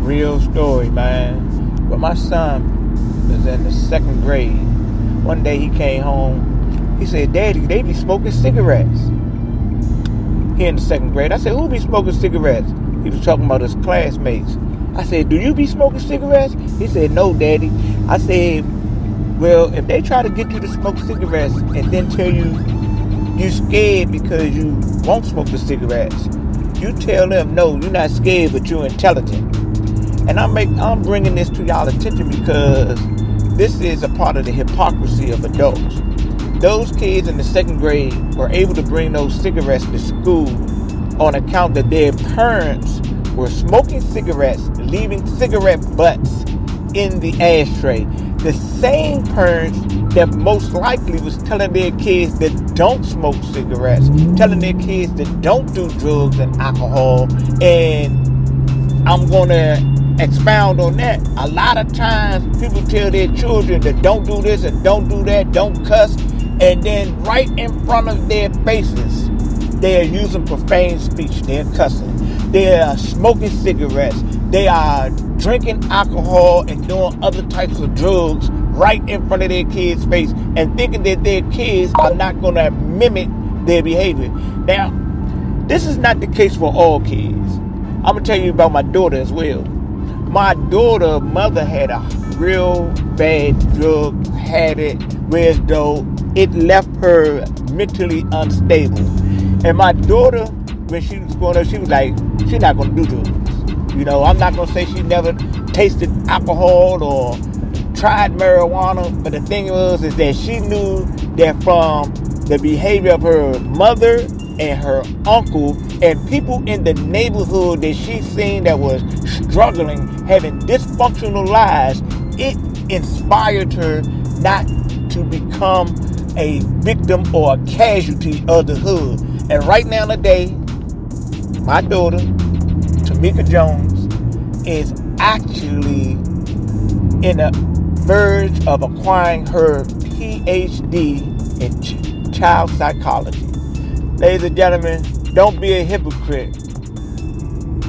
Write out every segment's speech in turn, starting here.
Real story, man. But my son was in the 2nd grade. One day he came home. He said, "Daddy, they be smoking cigarettes." He in the 2nd grade. I said, "Who be smoking cigarettes?" He was talking about his classmates. I said, "Do you be smoking cigarettes?" He said, "No, Daddy." I said, "Well, if they try to get you to smoke cigarettes and then tell you scared because you won't smoke the cigarettes, you tell them, no, you're not scared, but you're intelligent." And I'm bringing this to y'all attention because this is a part of the hypocrisy of adults. Those kids in the 2nd grade were able to bring those cigarettes to school on account that their parents were smoking cigarettes, leaving cigarette butts in the ashtray. The same parents that most likely was telling their kids that don't smoke cigarettes, telling their kids that don't do drugs and alcohol. And I'm going to expound on that. A lot of times people tell their children that don't do this and don't do that, don't cuss, and then right in front of their faces, they are using profane speech. They're cussing. They are smoking cigarettes. They are drinking alcohol and doing other types of drugs right in front of their kids' face and thinking that their kids are not going to mimic their behavior. Now, this is not the case for all kids. I'm going to tell you about my daughter as well. My daughter's mother had a real bad drug habit, whereas though it left her mentally unstable. And my daughter, when she was growing up, she was like, she's not going to do drugs. You know, I'm not going to say she never tasted alcohol or tried marijuana, but the thing is that she knew that from the behavior of her mother and her uncle and people in the neighborhood that she seen that was struggling, having dysfunctional lives, it inspired her not to become a victim or a casualty of the hood. And right now today, my daughter, Tamika Jones, is actually in the verge of acquiring her PhD in child psychology. Ladies and gentlemen, don't be a hypocrite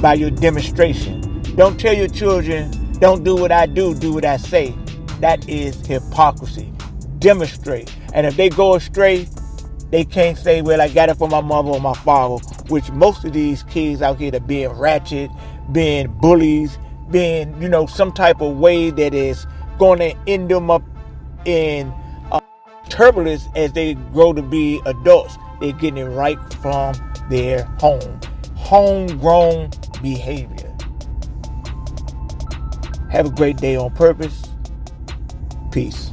by your demonstration. Don't tell your children, don't do what I do, do what I say. That is hypocrisy. Demonstrate. And if they go astray, they can't say, well, I got it from my mother or my father, which most of these kids out here are being ratchet, being bullies, being, some type of way that is going to end them up in turbulence as they grow to be adults. They're getting it right from their home. Homegrown behavior. Have a great day on purpose. Peace.